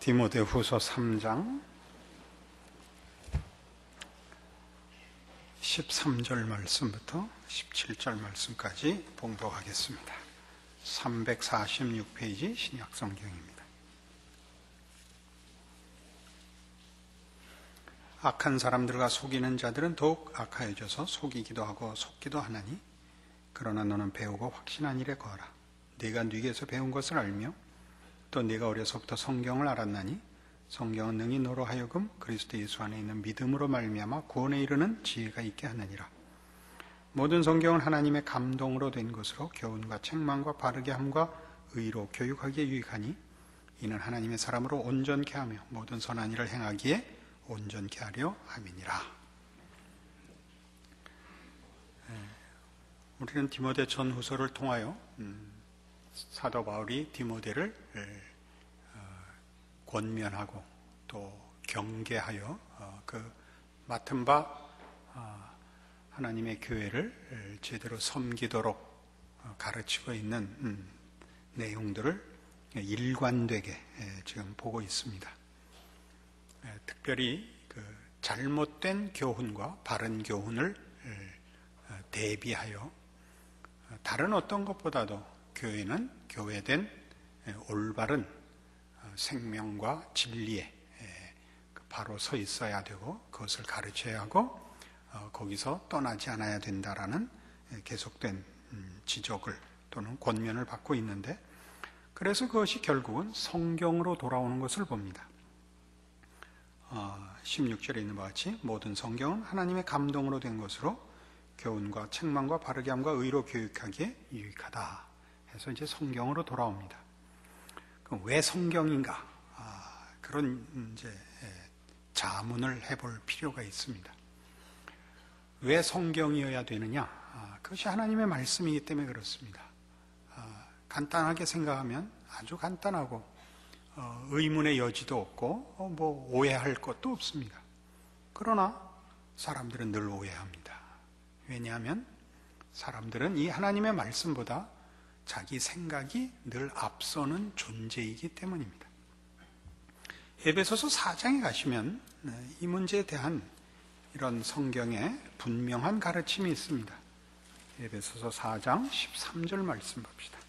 디모데후서 3장 13절 말씀부터 17절 말씀까지 봉독하겠습니다. 346페이지 신약성경입니다. 악한 사람들과 속이는 자들은 더욱 악하여져서 속이기도 하고 속기도 하나니, 그러나 너는 배우고 확신한 일에 거하라. 네가 네게서 배운 것을 알며 또 네가 어려서부터 성경을 알았나니, 성경은 능히 너로 하여금 그리스도 예수 안에 있는 믿음으로 말미암아 구원에 이르는 지혜가 있게 하느니라. 모든 성경은 하나님의 감동으로 된 것으로 교훈과 책망과 바르게 함과 의로 교육하기에 유익하니, 이는 하나님의 사람으로 온전케 하며 모든 선한 일을 행하기에 온전케 하려 함이니라. 우리는 디모데 전후서를 통하여 사도 바울이 디모데를 권면하고 또 경계하여 그 맡은 바 하나님의 교회를 제대로 섬기도록 가르치고 있는 내용들을 일관되게 지금 보고 있습니다. 특별히 그 잘못된 교훈과 바른 교훈을 대비하여 다른 어떤 것보다도 교회는 교회된 올바른 생명과 진리에 바로 서 있어야 되고, 그것을 가르쳐야 하고 거기서 떠나지 않아야 된다라는 계속된 지적을 또는 권면을 받고 있는데, 그래서 그것이 결국은 성경으로 돌아오는 것을 봅니다. 16절에 있는 바와 같이 모든 성경은 하나님의 감동으로 된 것으로 교훈과 책망과 바르게 함과 의로 교육하기에 유익하다 해서 이제 성경으로 돌아옵니다. 그럼 왜 성경인가? 그런 이제 자문을 해볼 필요가 있습니다. 왜 성경이어야 되느냐? 그것이 하나님의 말씀이기 때문에 그렇습니다. 간단하게 생각하면 아주 간단하고 의문의 여지도 없고 뭐 오해할 것도 없습니다. 그러나 사람들은 늘 오해합니다. 왜냐하면 사람들은 이 하나님의 말씀보다 자기 생각이 늘 앞서는 존재이기 때문입니다. 에베소서 4장에 가시면 이 문제에 대한 이런 성경의 분명한 가르침이 있습니다. 에베소서 4장 13절 말씀 봅시다.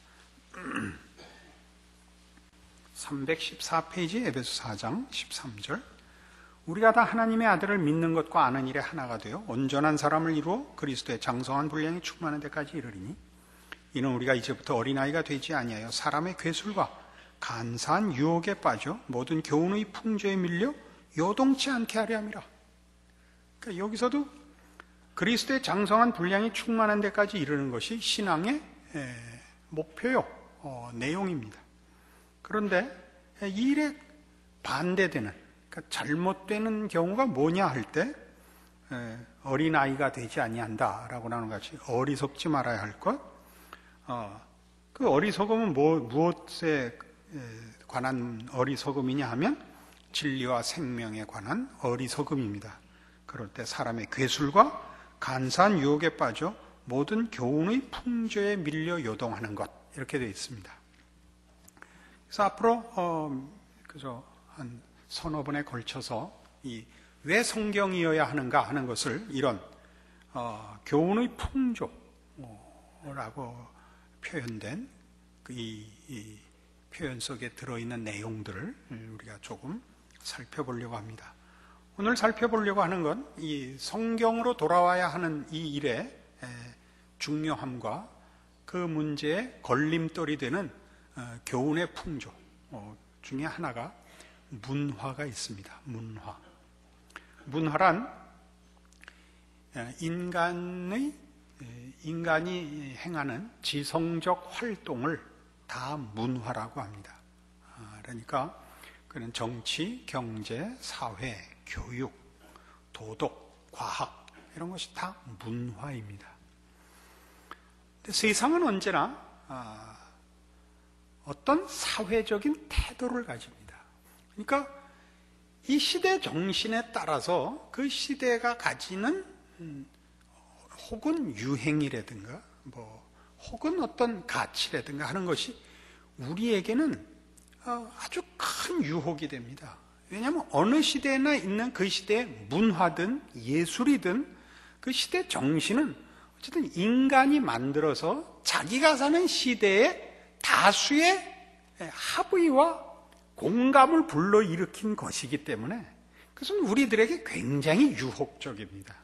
314페이지 에베소 4장 13절. 우리가 다 하나님의 아들을 믿는 것과 아는 일에 하나가 되어 온전한 사람을 이루어 그리스도의 장성한 분량이 충만한 데까지 이르리니, 이는 우리가 이제부터 어린아이가 되지 아니하여 사람의 괴술과 간사한 유혹에 빠져 모든 교훈의 풍조에 밀려 요동치 않게 하려 함이라. 그러니까 여기서도 그리스도의 장성한 분량이 충만한 데까지 이르는 것이 신앙의 목표요, 내용입니다. 그런데 이 일에 반대되는, 그러니까 잘못되는 경우가 뭐냐 할 때 어린아이가 되지 아니한다라고 하는 것이 어리석지 말아야 할 것. 그 어리석음은 무엇에 관한 어리석음이냐 하면 진리와 생명에 관한 어리석음입니다. 그럴 때 사람의 괴술과 간사한 유혹에 빠져 모든 교훈의 풍조에 밀려 요동하는 것, 이렇게 되어 있습니다. 그래서 앞으로 그저 한 서너 번에 걸쳐서 왜 성경이어야 하는가 하는 것을 이런 교훈의 풍조라고 표현된 이 표현 속에 들어있는 내용들을 우리가 조금 살펴보려고 합니다. 오늘 살펴보려고 하는 건 이 성경으로 돌아와야 하는 이 일의 중요함과 그 문제의 걸림돌이 되는 교훈의 풍조 중에 하나가 문화가 있습니다. 문화란 인간이 행하는 지성적 활동을 다 문화라고 합니다. 그러니까 그는 정치, 경제, 사회, 교육, 도덕, 과학, 이런 것이 다 문화입니다. 근데 세상은 언제나 어떤 사회적인 태도를 가집니다. 그러니까 이 시대 정신에 따라서 그 시대가 가지는 혹은 유행이라든가 혹은 어떤 가치라든가 하는 것이 우리에게는 아주 큰 유혹이 됩니다. 왜냐하면 어느 시대나 있는 그 시대의 문화든 예술이든 그 시대 정신은 어쨌든 인간이 만들어서 자기가 사는 시대의 다수의 합의와 공감을 불러일으킨 것이기 때문에 그것은 우리들에게 굉장히 유혹적입니다.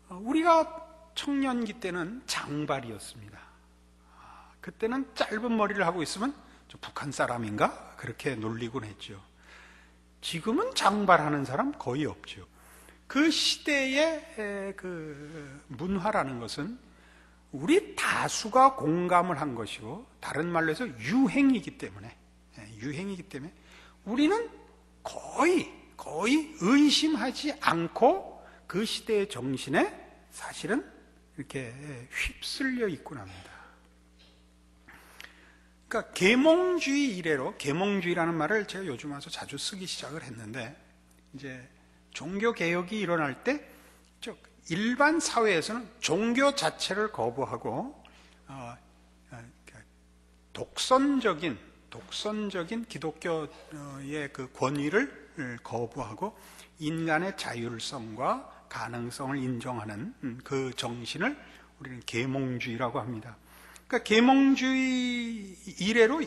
우리가 청년기 때는 장발이었습니다. 그때는 짧은 머리를 하고 있으면 저 북한 사람인가? 그렇게 놀리곤 했죠. 지금은 장발하는 사람 거의 없죠. 그 시대의 그 문화라는 것은 우리 다수가 공감을 한 것이고, 다른 말로 해서 유행이기 때문에 우리는 거의 의심하지 않고 그 시대의 정신에 사실은 이렇게 휩쓸려 있곤 합니다. 그러니까 계몽주의 이래로, 계몽주의라는 말을 제가 요즘 와서 자주 쓰기 시작을 했는데, 이제 종교 개혁이 일어날 때 일반 사회에서는 종교 자체를 거부하고 독선적인 기독교의 그 권위를 거부하고 인간의 자율성과 가능성을 인정하는 그 정신을 우리는 계몽주의라고 합니다. 그러니까 계몽주의 이래로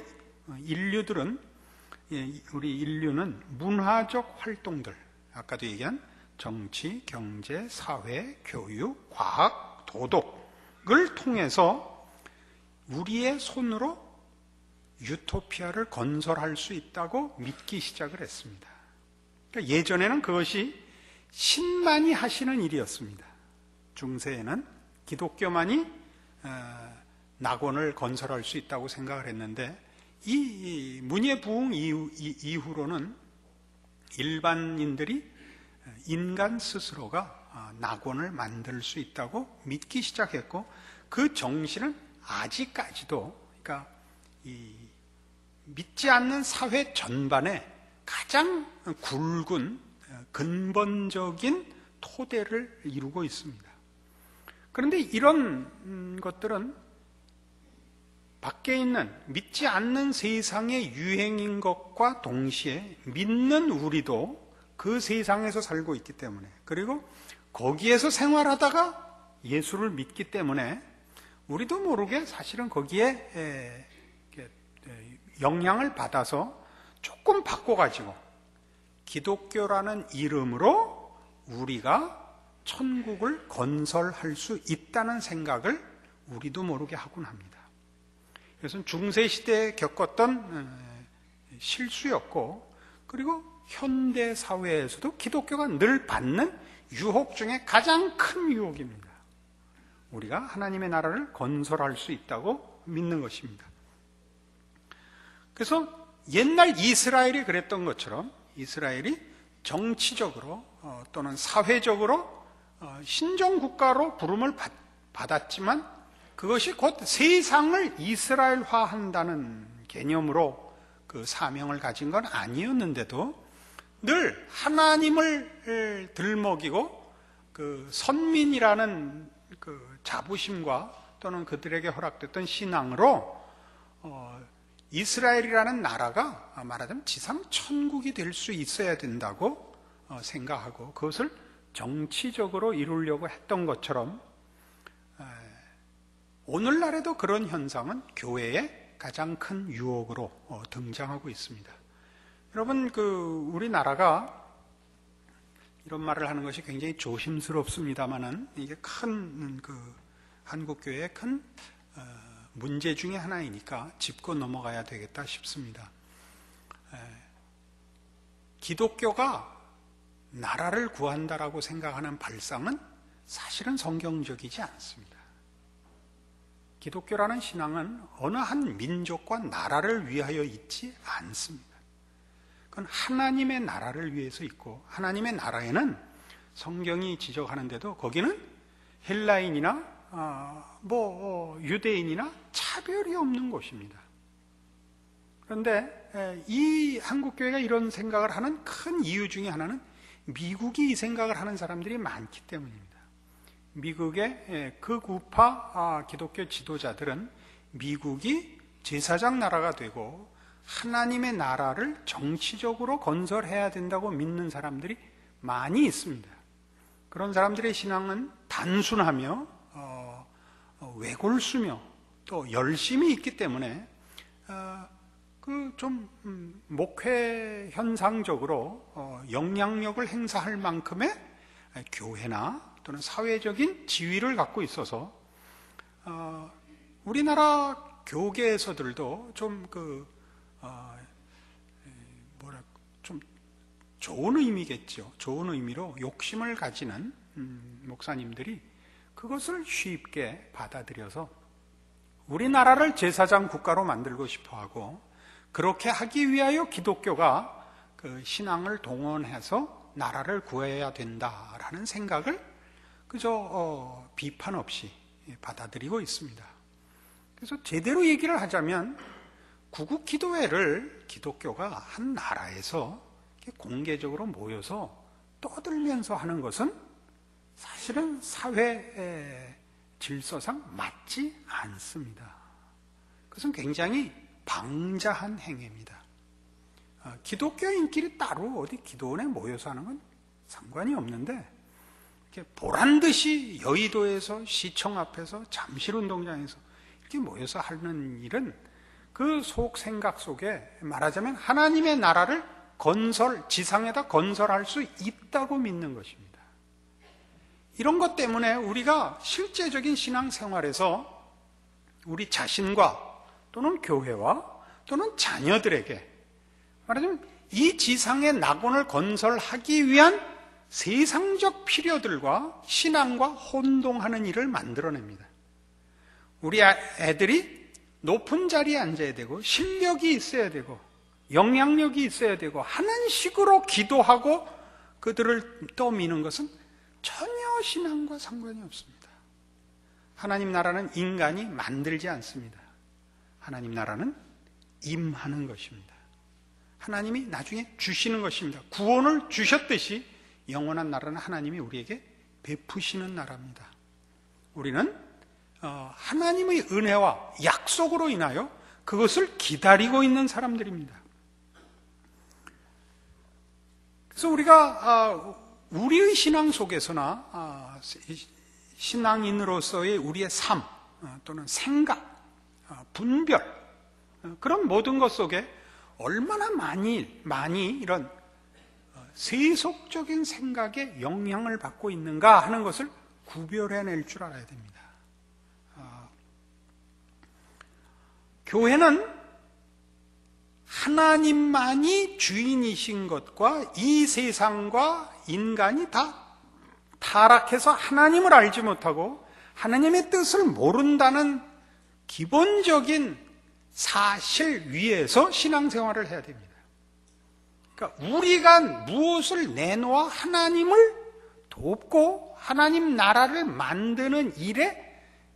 우리 인류는 문화적 활동들, 아까도 얘기한 정치, 경제, 사회, 교육, 과학, 도덕을 통해서 우리의 손으로 유토피아를 건설할 수 있다고 믿기 시작을 했습니다. 그러니까 예전에는 그것이 신만이 하시는 일이었습니다. 중세에는 기독교만이 낙원을 건설할 수 있다고 생각을 했는데, 이 문예 부흥 이후로는 일반인들이 인간 스스로가 낙원을 만들 수 있다고 믿기 시작했고, 그 정신은 아직까지도, 그러니까 믿지 않는 사회 전반에 가장 굵은 근본적인 토대를 이루고 있습니다. 그런데 이런 것들은 밖에 있는 믿지 않는 세상의 유행인 것과 동시에 믿는 우리도 그 세상에서 살고 있기 때문에, 그리고 거기에서 생활하다가 예수를 믿기 때문에 우리도 모르게 사실은 거기에 영향을 받아서 조금 바꿔가지고 기독교라는 이름으로 우리가 천국을 건설할 수 있다는 생각을 우리도 모르게 하곤 합니다. 그것은 중세시대에 겪었던 실수였고, 그리고 현대 사회에서도 기독교가 늘 받는 유혹 중에 가장 큰 유혹입니다. 우리가 하나님의 나라를 건설할 수 있다고 믿는 것입니다. 그래서 옛날 이스라엘이 그랬던 것처럼 이스라엘이 정치적으로 또는 사회적으로 신정국가로 부름을 받았지만 그것이 곧 세상을 이스라엘화한다는 개념으로 그 사명을 가진 건 아니었는데도 늘 하나님을 들먹이고 그 선민이라는 그 자부심과 또는 그들에게 허락됐던 신앙으로 이스라엘이라는 나라가 말하자면 지상 천국이 될 수 있어야 된다고 생각하고 그것을 정치적으로 이루려고 했던 것처럼 오늘날에도 그런 현상은 교회의 가장 큰 유혹으로 등장하고 있습니다. 여러분, 우리나라가 이런 말을 하는 것이 굉장히 조심스럽습니다만은 이게 큰 한국교회의 큰 문제 중에 하나이니까 짚고 넘어가야 되겠다 싶습니다. 기독교가 나라를 구한다라고 생각하는 발상은 사실은 성경적이지 않습니다. 기독교라는 신앙은 어느 한 민족과 나라를 위하여 있지 않습니다. 그건 하나님의 나라를 위해서 있고, 하나님의 나라에는 성경이 지적하는데도 거기는 헬라인이나 유대인이나 차별이 없는 곳입니다. 그런데 이 한국교회가 이런 생각을 하는 큰 이유 중에 하나는 미국이 이 생각을 하는 사람들이 많기 때문입니다. 미국의 극우파 기독교 지도자들은 미국이 제사장 나라가 되고 하나님의 나라를 정치적으로 건설해야 된다고 믿는 사람들이 많이 있습니다. 그런 사람들의 신앙은 단순하며 외골수며 또 열심이 있기 때문에 목회 현상적으로 영향력을 행사할 만큼의 교회나 또는 사회적인 지위를 갖고 있어서 우리나라 교계에서들도 좀 좋은 의미겠죠. 좋은 의미로 욕심을 가지는 목사님들이 그것을 쉽게 받아들여서 우리나라를 제사장 국가로 만들고 싶어 하고, 그렇게 하기 위하여 기독교가 그 신앙을 동원해서 나라를 구해야 된다라는 생각을 그저 비판 없이 받아들이고 있습니다. 그래서 제대로 얘기를 하자면 구국 기도회를 기독교가 한 나라에서 공개적으로 모여서 떠들면서 하는 것은 사실은 사회 질서상 맞지 않습니다. 그것은 굉장히 방자한 행위입니다. 기독교인끼리 따로 어디 기도원에 모여서 하는 건 상관이 없는데, 이렇게 보란듯이 여의도에서 시청 앞에서 잠실운동장에서 이렇게 모여서 하는 일은 그 속 생각 속에 말하자면 하나님의 나라를 지상에다 건설할 수 있다고 믿는 것입니다. 이런 것 때문에 우리가 실제적인 신앙생활에서 우리 자신과 또는 교회와 또는 자녀들에게 말하자면 이 지상의 낙원을 건설하기 위한 세상적 필요들과 신앙과 혼동하는 일을 만들어냅니다. 우리 애들이 높은 자리에 앉아야 되고 실력이 있어야 되고 영향력이 있어야 되고 하는 식으로 기도하고 그들을 떠미는 것은 전혀 신앙과 상관이 없습니다. 하나님 나라는 인간이 만들지 않습니다. 하나님 나라는 임하는 것입니다. 하나님이 나중에 주시는 것입니다. 구원을 주셨듯이 영원한 나라는 하나님이 우리에게 베푸시는 나라입니다. 우리는 하나님의 은혜와 약속으로 인하여 그것을 기다리고 있는 사람들입니다. 그래서 우리가 우리의 신앙 속에서나 신앙인으로서의 우리의 삶 또는 생각, 분별, 그런 모든 것 속에 얼마나 많이 이런 세속적인 생각에 영향을 받고 있는가 하는 것을 구별해낼 줄 알아야 됩니다. 교회는 하나님만이 주인이신 것과 이 세상과 인간이 다 타락해서 하나님을 알지 못하고 하나님의 뜻을 모른다는 기본적인 사실 위에서 신앙생활을 해야 됩니다. 그러니까 우리가 무엇을 내놓아 하나님을 돕고 하나님 나라를 만드는 일에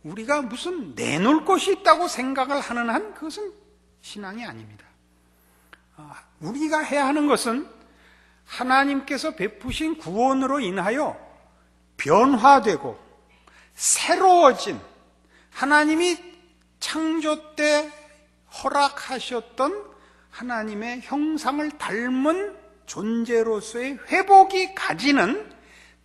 우리가 무슨 내놓을 것이 있다고 생각을 하는 한 그것은 신앙이 아닙니다. 우리가 해야 하는 것은 하나님께서 베푸신 구원으로 인하여 변화되고 새로워진 하나님이 창조 때 허락하셨던 하나님의 형상을 닮은 존재로서의 회복이 가지는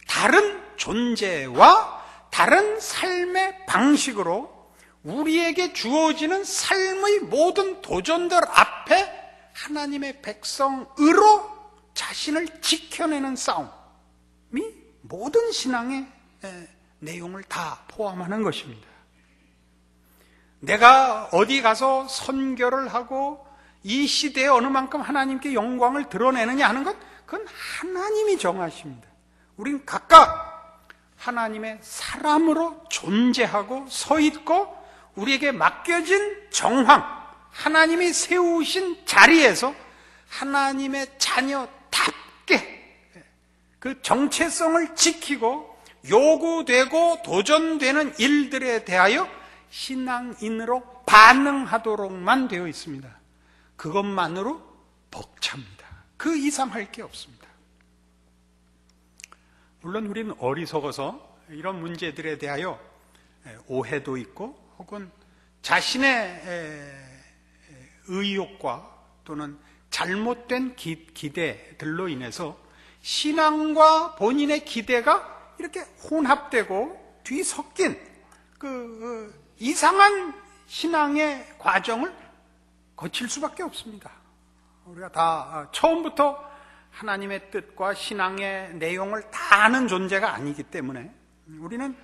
다른 존재와 다른 삶의 방식으로 우리에게 주어지는 삶의 모든 도전들 앞에 하나님의 백성으로 자신을 지켜내는 싸움이 모든 신앙의 내용을 다 포함하는 것입니다. 내가 어디 가서 선교를 하고 이 시대에 어느 만큼 하나님께 영광을 드러내느냐 하는 것, 그건 하나님이 정하십니다. 우린 각각 하나님의 사람으로 존재하고 서 있고 우리에게 맡겨진 정황, 하나님이 세우신 자리에서 하나님의 자녀답게 그 정체성을 지키고 요구되고 도전되는 일들에 대하여 신앙인으로 반응하도록만 되어 있습니다. 그것만으로 벅찹니다. 그 이상 할 게 없습니다. 물론 우리는 어리석어서 이런 문제들에 대하여 오해도 있고 혹은 자신의 의욕과 또는 잘못된 기대들로 인해서 신앙과 본인의 기대가 이렇게 혼합되고 뒤섞인 이상한 신앙의 과정을 거칠 수밖에 없습니다. 우리가 다 처음부터 하나님의 뜻과 신앙의 내용을 다 아는 존재가 아니기 때문에 우리는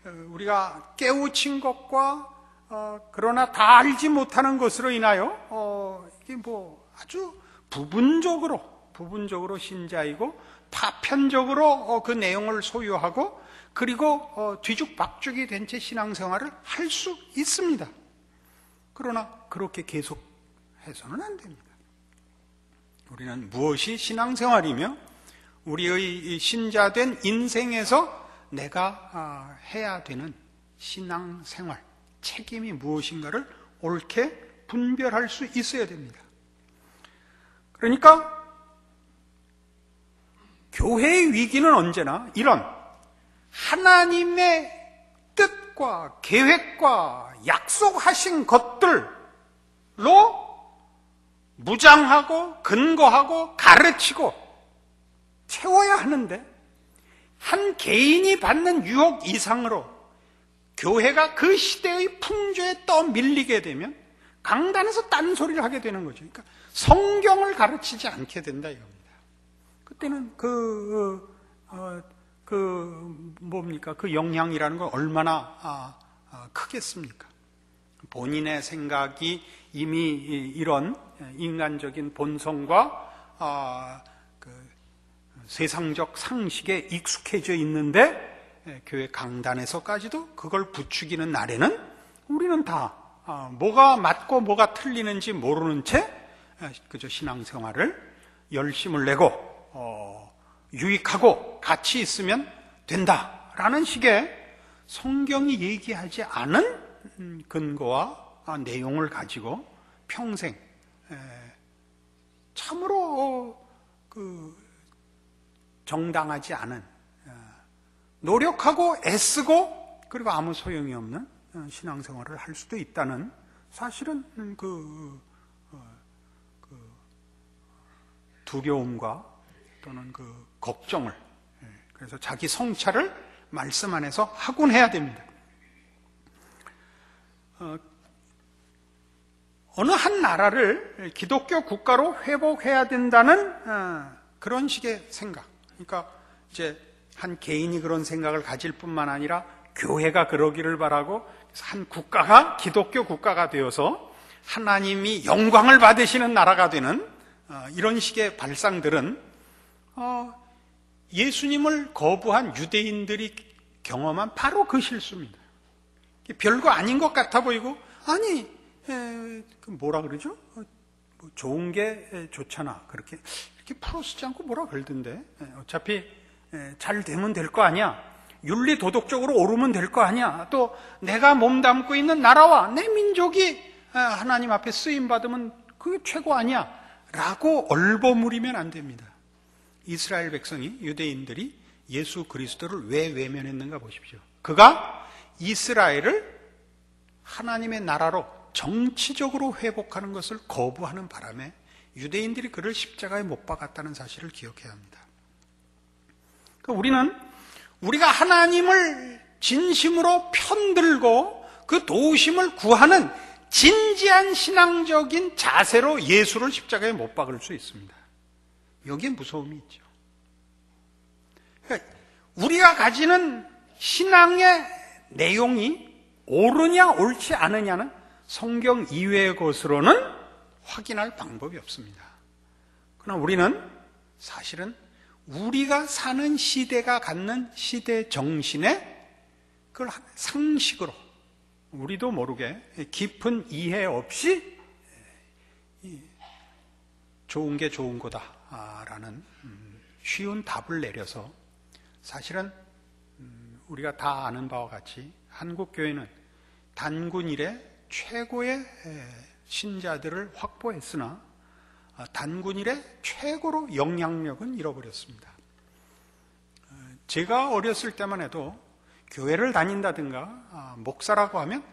우리가 깨우친 것과 그러나 다 알지 못하는 것으로 인하여 이게 아주 부분적으로 신자이고 파편적으로 그 내용을 소유하고 그리고 뒤죽박죽이 된 채 신앙생활을 할 수 있습니다. 그러나 그렇게 계속해서는 안 됩니다. 우리는 무엇이 신앙생활이며 우리의 신자된 인생에서 내가 해야 되는 신앙생활, 책임이 무엇인가를 옳게 분별할 수 있어야 됩니다. 그러니까 교회의 위기는 언제나 이런 하나님의 뜻과 계획과 약속하신 것들로 무장하고 근거하고 가르치고 채워야 하는데 한 개인이 받는 유혹 이상으로 교회가 그 시대의 풍조에 떠밀리게 되면 강단에서 딴소리를 하게 되는 거죠. 그러니까 성경을 가르치지 않게 된다 이겁니다. 그때는 그 영향이라는 건 얼마나 크겠습니까? 본인의 생각이 이미 이런 인간적인 본성과 세상적 상식에 익숙해져 있는데 교회 강단에서까지도 그걸 부추기는 날에는 우리는 다 뭐가 맞고 뭐가 틀리는지 모르는 채 그저 신앙생활을 열심을 내고 유익하고 가치 있으면 된다라는 식의 성경이 얘기하지 않은 근거와 내용을 가지고 평생 참으로 정당하지 않은 노력하고 애쓰고 그리고 아무 소용이 없는 신앙생활을 할 수도 있다는 사실은 두려움과 또는 걱정을 그래서 자기 성찰을 말씀 안에서 하곤 해야 됩니다. 어느 한 나라를 기독교 국가로 회복해야 된다는 그런 식의 생각. 그러니까 이제 한 개인이 그런 생각을 가질 뿐만 아니라 교회가 그러기를 바라고 한 국가가 기독교 국가가 되어서 하나님이 영광을 받으시는 나라가 되는 이런 식의 발상들은 예수님을 거부한 유대인들이 경험한 바로 그 실수입니다. 별거 아닌 것 같아 보이고 아니 뭐라 그러죠? 좋은 게 좋잖아. 그렇게 이렇게 풀어쓰지 않고 뭐라 그러던데 어차피 잘 되면 될 거 아니야. 윤리 도덕적으로 오르면 될 거 아니야. 또 내가 몸담고 있는 나라와 내 민족이 하나님 앞에 쓰임 받으면 그게 최고 아니야 라고 얼버무리면 안 됩니다. 이스라엘 백성이 유대인들이 예수 그리스도를 왜 외면했는가 보십시오. 그가 이스라엘을 하나님의 나라로 정치적으로 회복하는 것을 거부하는 바람에 유대인들이 그를 십자가에 못 박았다는 사실을 기억해야 합니다. 그러니까 우리가 하나님을 진심으로 편들고 그 도우심을 구하는 진지한 신앙적인 자세로 예수를 십자가에 못 박을 수 있습니다. 여기에 무서움이 있죠. 그러니까 우리가 가지는 신앙의 내용이 옳으냐 옳지 않으냐는 성경 이외의 것으로는 확인할 방법이 없습니다. 그러나 우리는 사실은 우리가 사는 시대가 갖는 시대 정신에 그걸 상식으로 우리도 모르게 깊은 이해 없이 좋은 게 좋은 거다라는 쉬운 답을 내려서 사실은 우리가 다 아는 바와 같이 한국교회는 단군 이래 최고의 신자들을 확보했으나 단군 이래 최고로 영향력은 잃어버렸습니다. 제가 어렸을 때만 해도 교회를 다닌다든가 목사라고 하면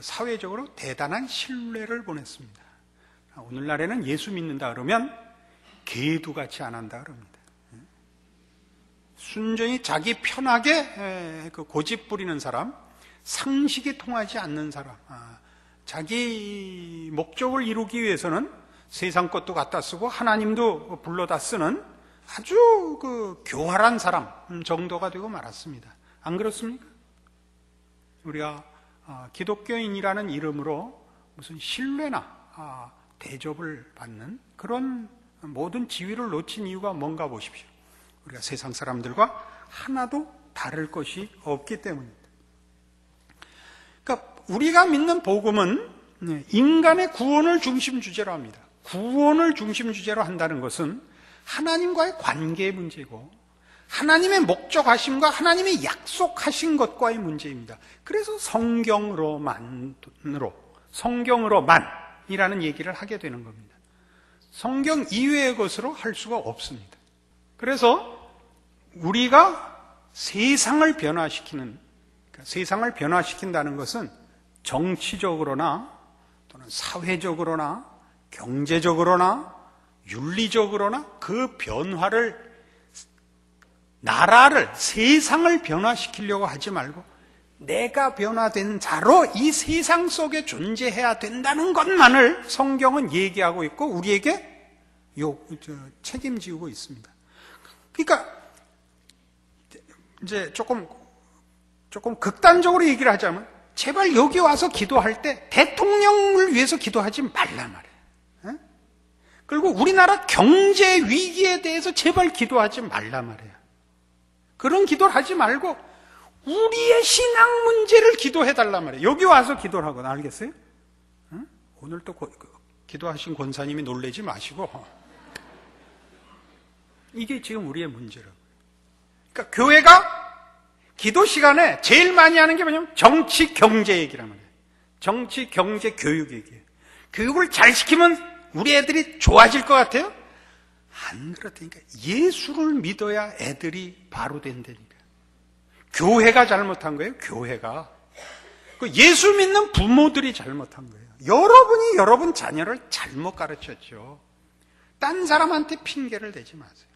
사회적으로 대단한 신뢰를 보냈습니다. 오늘날에는 예수 믿는다 그러면 개두같이 안 한다 그럽니다. 순전히 자기 편하게 고집 부리는 사람, 상식이 통하지 않는 사람, 자기 목적을 이루기 위해서는 세상 것도 갖다 쓰고 하나님도 불러다 쓰는 아주 교활한 사람 정도가 되고 말았습니다. 안 그렇습니까? 우리가 기독교인이라는 이름으로 무슨 신뢰나 대접을 받는 그런 모든 지위를 놓친 이유가 뭔가 보십시오. 우리가 세상 사람들과 하나도 다를 것이 없기 때문입니다. 그러니까 우리가 믿는 복음은 인간의 구원을 중심 주제로 합니다. 구원을 중심 주제로 한다는 것은 하나님과의 관계의 문제고 하나님의 목적하심과 하나님의 약속하신 것과의 문제입니다. 그래서 성경으로만이라는 얘기를 하게 되는 겁니다. 성경 이외의 것으로 할 수가 없습니다. 그래서 우리가 세상을 변화시킨다는 것은 정치적으로나 또는 사회적으로나 경제적으로나 윤리적으로나 그 변화를 나라를 세상을 변화시키려고 하지 말고 내가 변화된 자로 이 세상 속에 존재해야 된다는 것만을 성경은 얘기하고 있고 우리에게 책임지고 있습니다. 그러니까 이제 조금 극단적으로 얘기를 하자면 제발 여기 와서 기도할 때 대통령을 위해서 기도하지 말란 말이에요. 그리고 우리나라 경제 위기에 대해서 제발 기도하지 말란 말이에요. 그런 기도를 하지 말고 우리의 신앙 문제를 기도해달란 말이에요. 여기 와서 기도를 하거나 알겠어요? 오늘 또 기도하신 권사님이 놀라지 마시고 이게 지금 우리의 문제라고요. 그러니까 교회가 기도 시간에 제일 많이 하는 게 뭐냐면 정치, 경제 얘기란 말이에요. 정치, 경제, 교육 얘기예요. 교육을 잘 시키면 우리 애들이 좋아질 것 같아요? 안 그렇다니까. 예수를 믿어야 애들이 바로 된다니까. 교회가 잘못한 거예요, 교회가. 예수 믿는 부모들이 잘못한 거예요. 여러분이 여러분 자녀를 잘못 가르쳤죠. 딴 사람한테 핑계를 대지 마세요.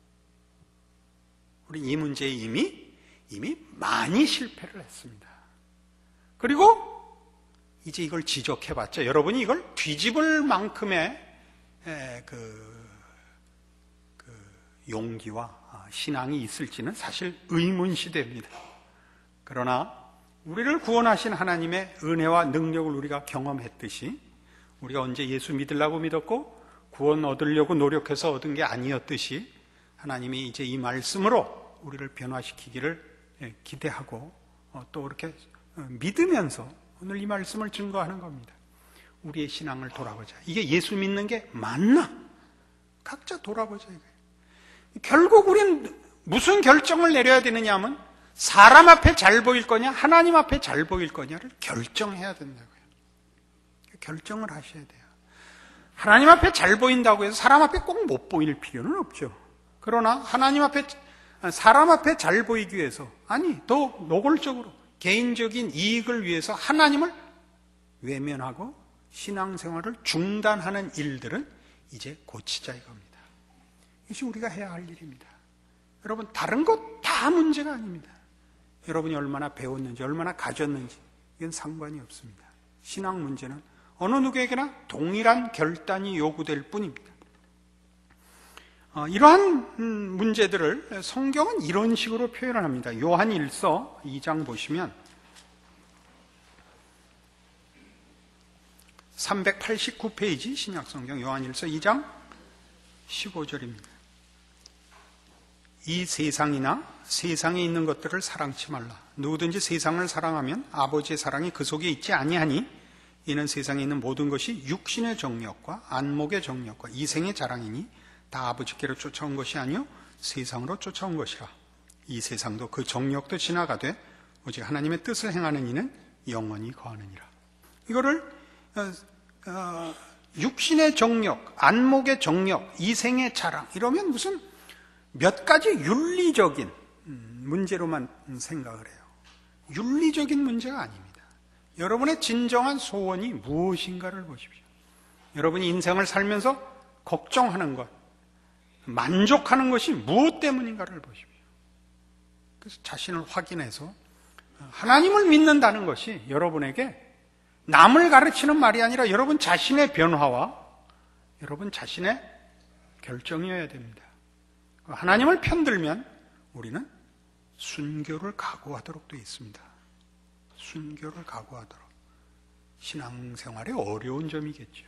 우린 이 문제에 이미 많이 실패를 했습니다. 그리고 이제 이걸 지적해봤자 여러분이 이걸 뒤집을 만큼의 용기와 신앙이 있을지는 사실 의문시대입니다. 그러나 우리를 구원하신 하나님의 은혜와 능력을 우리가 경험했듯이 우리가 언제 예수 믿으려고 믿었고 구원 얻으려고 노력해서 얻은 게 아니었듯이 하나님이 이제 이 말씀으로 우리를 변화시키기를 기대하고 또 이렇게 믿으면서 오늘 이 말씀을 증거하는 겁니다. 우리의 신앙을 돌아보자. 이게 예수 믿는 게 맞나? 각자 돌아보자 이거예요. 결국 우리는 무슨 결정을 내려야 되느냐 하면 사람 앞에 잘 보일 거냐 하나님 앞에 잘 보일 거냐를 결정해야 된다고요. 결정을 하셔야 돼요. 하나님 앞에 잘 보인다고 해서 사람 앞에 꼭 못 보일 필요는 없죠. 그러나 하나님 앞에 사람 앞에 잘 보이기 위해서 더 노골적으로 개인적인 이익을 위해서 하나님을 외면하고 신앙생활을 중단하는 일들은 이제 고치자 이겁니다. 이것이 우리가 해야 할 일입니다. 여러분 다른 것 다 문제가 아닙니다. 여러분이 얼마나 배웠는지 얼마나 가졌는지 이건 상관이 없습니다. 신앙 문제는 어느 누구에게나 동일한 결단이 요구될 뿐입니다. 이러한 문제들을 성경은 이런 식으로 표현을 합니다. 요한일서 2장 보시면 389페이지 신약성경 요한일서 2장 15절입니다. 이 세상이나 세상에 있는 것들을 사랑치 말라. 누구든지 세상을 사랑하면 아버지의 사랑이 그 속에 있지 아니하니 이는 세상에 있는 모든 것이 육신의 정욕과 안목의 정욕과 이생의 자랑이니 다 아버지께로 쫓아온 것이 아니요 세상으로 쫓아온 것이라. 이 세상도 그 정욕도 지나가되 오직 하나님의 뜻을 행하는 이는 영원히 거하느니라. 이거를 육신의 정욕, 안목의 정욕, 이생의 자랑 이러면 무슨 몇 가지 윤리적인 문제로만 생각을 해요. 윤리적인 문제가 아닙니다. 여러분의 진정한 소원이 무엇인가를 보십시오. 여러분이 인생을 살면서 걱정하는 것, 만족하는 것이 무엇 때문인가를 보십시오. 그래서 자신을 확인해서 하나님을 믿는다는 것이 여러분에게 남을 가르치는 말이 아니라 여러분 자신의 변화와 여러분 자신의 결정이어야 됩니다. 하나님을 편들면 우리는 순교를 각오하도록 되어 있습니다. 순교를 각오하도록. 신앙생활의 어려운 점이겠죠.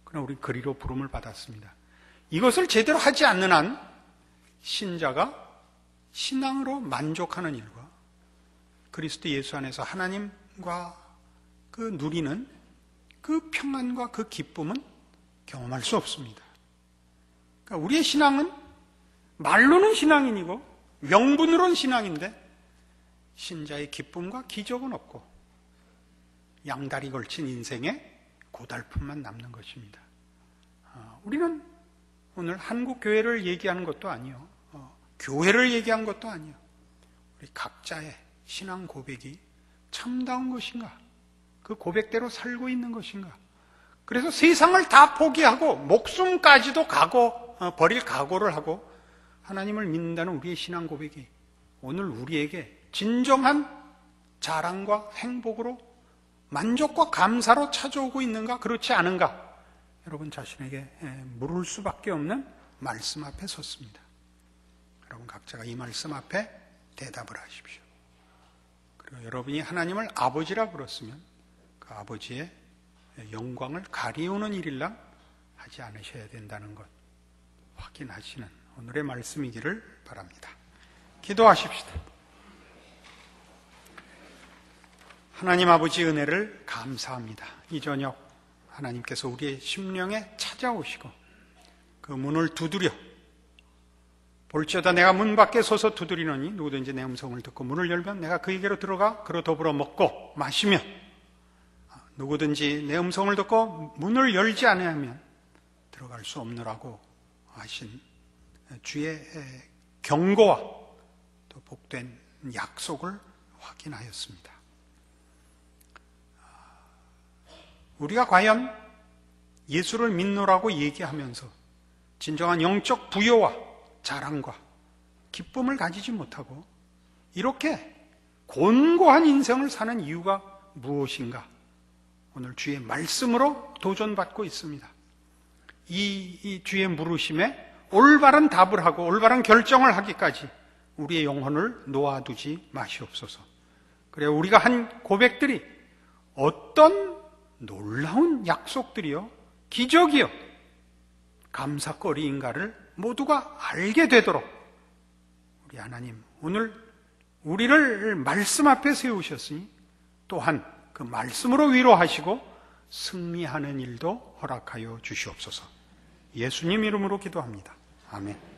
그러나 우리 그리로 부름을 받았습니다. 이것을 제대로 하지 않는 한 신자가 신앙으로 만족하는 일과 그리스도 예수 안에서 하나님과 그 누리는 그 평안과 그 기쁨은 경험할 수 없습니다. 그러니까 우리의 신앙은 말로는 신앙인이고 명분으로는 신앙인데 신자의 기쁨과 기적은 없고 양다리 걸친 인생에 고달픔만 남는 것입니다. 우리는 오늘 한국 교회를 얘기하는 것도 아니요, 교회를 얘기한 것도 아니요. 우리 각자의 신앙 고백이 참다운 것인가? 그 고백대로 살고 있는 것인가? 그래서 세상을 다 포기하고 목숨까지도 버릴 각오를 하고 하나님을 믿는다는 우리의 신앙 고백이 오늘 우리에게 진정한 자랑과 행복으로 만족과 감사로 찾아오고 있는가? 그렇지 않은가? 여러분 자신에게 물을 수밖에 없는 말씀 앞에 섰습니다. 여러분 각자가 이 말씀 앞에 대답을 하십시오. 그리고 여러분이 하나님을 아버지라 불렀으면 그 아버지의 영광을 가리우는 일일랑 하지 않으셔야 된다는 것 확인하시는 오늘의 말씀이기를 바랍니다. 기도하십시다. 하나님 아버지 은혜를 감사합니다. 이 저녁 하나님께서 우리의 심령에 찾아오시고 그 문을 두드려 볼지어다 내가 문 밖에 서서 두드리노니 누구든지 내 음성을 듣고 문을 열면 내가 그에게로 들어가 그로 더불어 먹고 마시며 누구든지 내 음성을 듣고 문을 열지 않으면 들어갈 수 없느라고 하신 주의 경고와 또 복된 약속을 확인하였습니다. 우리가 과연 예수를 믿노라고 얘기하면서 진정한 영적 부여와 자랑과 기쁨을 가지지 못하고 이렇게 곤고한 인생을 사는 이유가 무엇인가? 오늘 주의 말씀으로 도전받고 있습니다. 이 주의 물으심에 올바른 답을 하고 올바른 결정을 하기까지 우리의 영혼을 놓아두지 마시옵소서. 그래 우리가 한 고백들이 어떤 놀라운 약속들이요, 기적이요, 감사거리인가를 모두가 알게 되도록 우리 하나님 오늘 우리를 말씀 앞에 세우셨으니 또한 그 말씀으로 위로하시고 승리하는 일도 허락하여 주시옵소서. 예수님 이름으로 기도합니다. 아멘.